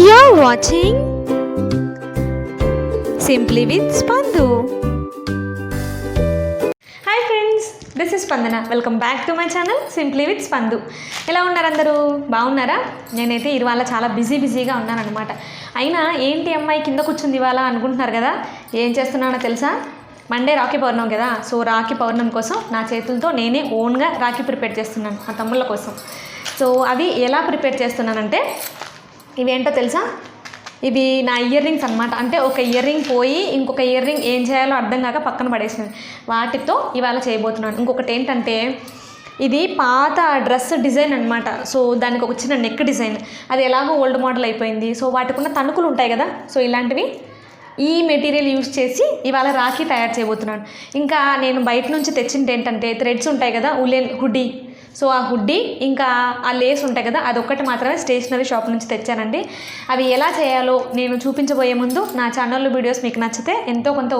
You're watching Simply with Spandu. Hi friends, this is Spandana. Welcome back to my channel Simply with Spandu. ఎలా ఉన్నారు అందరూ? బాగున్నారా? నేనైతే ఇవాళ చాలా బిజీగా ఉన్నాను అనమాట. అయినా ఏంటి అమ్మాయి కింద కూర్చుంది ఇవాళ అనుకుంటున్నారు కదా. ఏం చేస్తున్నానో తెలుసా? మండే రాఖీ పౌర్ణమి కదా. సో రాఖీ పౌర్ణమి కోసం నా చేతులతో నేనే ఓన్గా రాఖీ ప్రిపేర్ చేస్తున్నాను మా తమ్ముళ్ళ కోసం. సో అవి ఎలా ప్రిపేర్ చేస్తున్నానంటే ఇవేంటో తెలుసా? ఇవి నా ఇయర్ రింగ్స్ అనమాట. అంటే ఒక ఇయర్ రింగ్ పోయి ఇంకొక ఇయర్ రింగ్ ఏం చేయాలో అర్థం కాక పక్కన పడేసినాను. వాటితో ఇవాళ చేయబోతున్నాను. ఇంకొకటి ఏంటంటే ఇది పాత డ్రెస్ డిజైన్ అనమాట. సో దానికి ఒక చిన్న నెక్ డిజైన్, అది ఎలాగో ఓల్డ్ మోడల్ అయిపోయింది. సో వాటికున్న తణుకులు ఉంటాయి కదా. సో ఇలాంటివి ఈ మెటీరియల్ యూజ్ చేసి ఇవాళ రాఖీ తయారు చేయబోతున్నాను. ఇంకా నేను బయట నుంచి తెచ్చింది ఏంటంటే థ్రెడ్స్ ఉంటాయి కదా, ఉలెన్ హుడ్డీ. సో ఆ హుడ్డీ ఇంకా ఆ లేస్ ఉంటాయి కదా, అదొక్కటి మాత్రమే స్టేషనరీ షాప్ నుంచి తెచ్చానండి. అవి ఎలా చేయాలో నేను చూపించబోయే ముందు నా ఛానల్లో వీడియోస్ మీకు నచ్చితే ఎంతో కొంత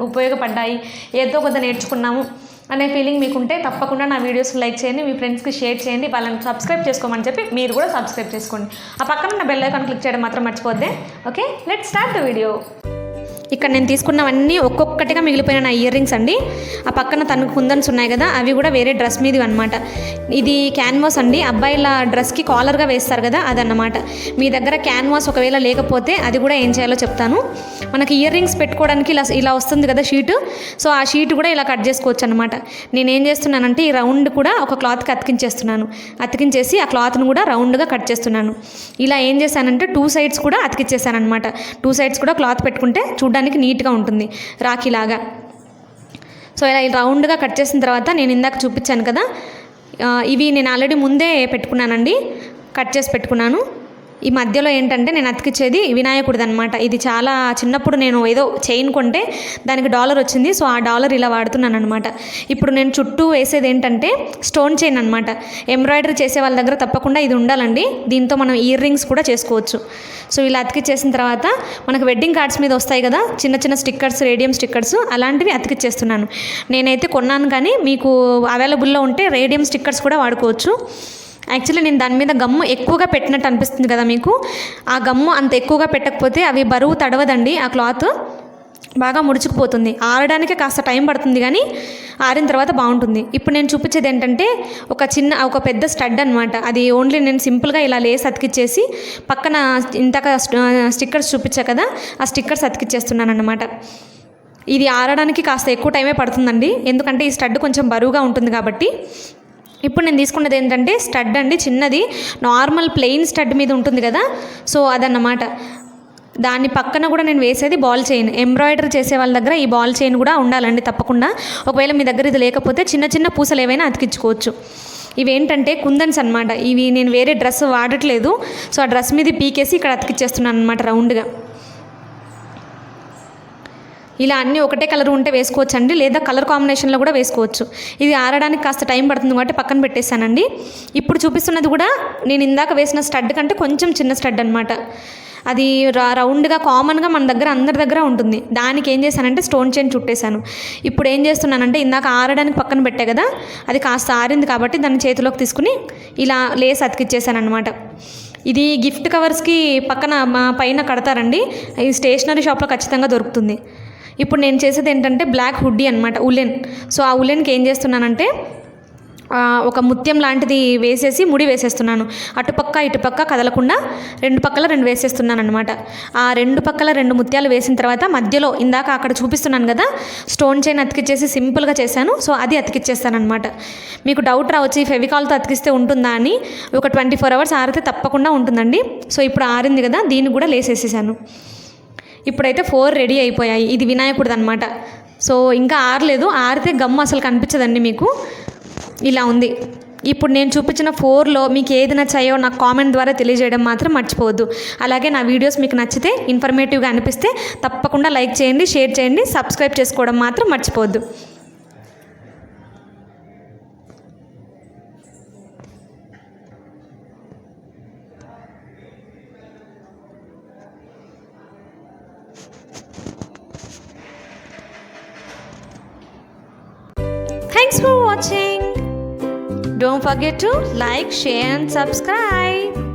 ఉపయోగపడ్డాయి, ఏదో కొంత నేర్చుకున్నాము అనే ఫీలింగ్ మీకుంటే తప్పకుండా నా వీడియోస్ లైక్ చేయండి, మీ ఫ్రెండ్స్కి షేర్ చేయండి, వాళ్ళని సబ్స్క్రైబ్ చేసుకోమని చెప్పి మీరు కూడా సబ్స్క్రైబ్ చేసుకోండి. ఆ పక్కన ఉన్న బెల్ ఐకాన్ క్లిక్ చేయడం మాత్రం మర్చిపోద్దే. Okay, let's start the video. ఇక్కడ నేను తీసుకున్నవన్నీ ఒక్కొక్కటిగా మిగిలిపోయిన నా ఇయర్ రింగ్స్ అండి. ఆ పక్కన తనకు కుందన్స్ ఉన్నాయి కదా, అవి కూడా వేరే డ్రెస్ మీది అనమాట. ఇది క్యాన్వాస్ అండి, అబ్బాయిల డ్రెస్కి కాలర్గా వేస్తారు కదా, అదన్నమాట. మీ దగ్గర క్యాన్వాస్ ఒకవేళ లేకపోతే అది కూడా ఏం చేయాలో చెప్తాను. మనకి ఇయర్ రింగ్స్ పెట్టుకోవడానికి ఇలా వస్తుంది కదా షీటు. సో ఆ షీట్ కూడా ఇలా కట్ చేసుకోవచ్చు అనమాట. నేనేం చేస్తున్నానంటే ఈ రౌండ్ కూడా ఒక క్లాత్కి అతికించేసి ఆ క్లాత్ను కూడా రౌండ్గా కట్ చేస్తున్నాను. ఇలా ఏం చేశానంటే 2 సైడ్స్ కూడా అతికిచ్చేసాను అనమాట. 2 సైడ్స్ కూడా క్లాత్ పెట్టుకుంటే చూడడానికి నీట్గా ఉంటుంది రాఖీలాగా. సో ఇలా రౌండ్గా కట్ చేసిన తర్వాత నేను ఇందాక చూపించాను కదా, ఇవి నేను ఆల్రెడీ ముందే పెట్టుకున్నానండి, కట్ చేసి పెట్టుకున్నాను. ఈ మధ్యలో ఏంటంటే నేను అతికిచ్చేది వినాయకుడిది అనమాట. ఇది చాలా చిన్నప్పుడు నేను ఏదో చైన్ కొంటే దానికి డాలర్ వచ్చింది. సో ఆ డాలర్ ఇలా వాడుతున్నాను అనమాట. ఇప్పుడు నేను చుట్టూ వేసేది ఏంటంటే స్టోన్ చైన్ అనమాట. ఎంబ్రాయిడరీ చేసే వాళ్ళ దగ్గర తప్పకుండా ఇది ఉండాలండి. దీంతో మనం ఇయర్ రింగ్స్ కూడా చేసుకోవచ్చు. సో ఇలా అతికిచ్చేసిన తర్వాత మనకు వెడ్డింగ్ కార్డ్స్ మీద వస్తాయి కదా చిన్న స్టిక్కర్స్, రేడియం స్టిక్కర్స్, అలాంటివి అతికిచ్చేస్తున్నాను. నేనైతే కొన్నాను, కానీ మీకు అవైలబుల్లో ఉంటే రేడియం స్టిక్కర్స్ కూడా వాడుకోవచ్చు. యాక్చువల్లీ నేను దాని మీద గమ్ము ఎక్కువగా పెట్టినట్టు అనిపిస్తుంది కదా మీకు. ఆ గమ్ము అంత ఎక్కువగా పెట్టకపోతే అవి బరువు తడవదండి, ఆ క్లాత్ బాగా ముడుచుకుపోతుంది. ఆరడానికే కాస్త టైం పడుతుంది, కానీ ఆరిన తర్వాత బాగుంటుంది. ఇప్పుడు నేను చూపించేది ఏంటంటే ఒక పెద్ద స్టడ్ అనమాట. అది ఓన్లీ నేను సింపుల్గా ఇలా లేస్ అతికిచ్చేసి పక్కన ఇంతక స్టిక్కర్స్ చూపించా కదా, ఆ స్టిక్కర్స్ అతికిచ్చేస్తున్నాను అనమాట. ఇది ఆరడానికి కాస్త ఎక్కువ టైమే పడుతుందండి, ఎందుకంటే ఈ స్టడ్ కొంచెం బరువుగా ఉంటుంది కాబట్టి. ఇప్పుడు నేను తీసుకున్నది ఏంటంటే స్టడ్ అండి, చిన్నది నార్మల్ ప్లెయిన్ స్టడ్ మీద ఉంటుంది కదా, సో అదన్నమాట. దాని పక్కన కూడా నేను వేసేది బాల్ చైన్. ఎంబ్రాయిడరీ చేసే వాళ్ళ దగ్గర ఈ బాల్ చైన్ కూడా ఉండాలండి తప్పకుండా. ఒకవేళ మీ దగ్గర ఇది లేకపోతే చిన్న పూసలు ఏవైనా అతికించుకోవచ్చు. ఇవేంటంటే కుందన్స్ అనమాట. ఇవి నేను వేరే డ్రెస్ వాడట్లేదు, సో ఆ డ్రెస్ మీద పీకేసి ఇక్కడ అతికిచ్చేస్తున్నాను అనమాట రౌండ్గా. ఇలా అన్నీ ఒకటే కలర్ ఉంటే వేసుకోవచ్చు అండి, లేదా కలర్ కాంబినేషన్లో కూడా వేసుకోవచ్చు. ఇది ఆరడానికి కాస్త టైం పడుతుంది కాబట్టి పక్కన పెట్టేశానండి. ఇప్పుడు చూపిస్తున్నది కూడా నేను ఇందాక వేసిన స్టడ్ కంటే కొంచెం చిన్న స్టడ్ అనమాట. అది రౌండ్గా కామన్గా మన దగ్గర అందరి దగ్గర ఉంటుంది. దానికి ఏం చేశానంటే స్టోన్ చైన్ చుట్టేశాను. ఇప్పుడు ఏం చేస్తున్నానంటే ఇందాక ఆరడానికి పక్కన పెట్టే కదా, అది కాస్త ఆరింది కాబట్టి దాన్ని చేతిలోకి తీసుకుని ఇలా లేస్ అతికిచ్చేసాను అనమాట. ఇది గిఫ్ట్ కవర్స్కి పైన కడతారండి, ఇది స్టేషనరీ షాప్లో ఖచ్చితంగా దొరుకుతుంది. ఇప్పుడు నేను చేసేది ఏంటంటే బ్లాక్ హుడ్డీ అనమాట, ఉలెన్. సో ఆ ఉలెన్కి ఏం చేస్తున్నానంటే ఒక ముత్యం లాంటిది వేసేసి ముడి వేసేస్తున్నాను. ఇటుపక్క కదలకుండా 2 పక్కల 2 వేసేస్తున్నాను అనమాట. ఆ 2 పక్కల 2 ముత్యాలు వేసిన తర్వాత మధ్యలో ఇందాక అక్కడ చూపిస్తున్నాను కదా స్టోన్ చైన్ అతికిచ్చేసి సింపుల్గా చేశాను. సో అది అతికిచ్చేస్తాను అనమాట. మీకు డౌట్ రావచ్చు ఫెవికాల్తో అతికిస్తే ఉంటుందా అని. ఒక 24 hours ఆరితే తప్పకుండా ఉంటుందండి. సో ఇప్పుడు ఆరింది కదా, దీన్ని కూడా లేసేసేసాను. ఇప్పుడైతే 4 రెడీ అయిపోయాయి. ఇది వినాయకుడిది అనమాట. సో ఇంకా ఆరలేదు, ఆరితే గమ్ము అసలు కనిపించదండి మీకు. ఇలా ఉంది. ఇప్పుడు నేను చూపించిన 4లో మీకు ఏది నచ్చాయో నాకు కామెంట్ ద్వారా తెలియజేయడం మాత్రం మర్చిపోవద్దు. అలాగే నా వీడియోస్ మీకు నచ్చితే, ఇన్ఫర్మేటివ్గా అనిపిస్తే తప్పకుండా లైక్ చేయండి, షేర్ చేయండి, సబ్స్క్రైబ్ చేసుకోవడం మాత్రం మర్చిపోవద్దు. Thanks for watching. Don't forget to like, share and subscribe.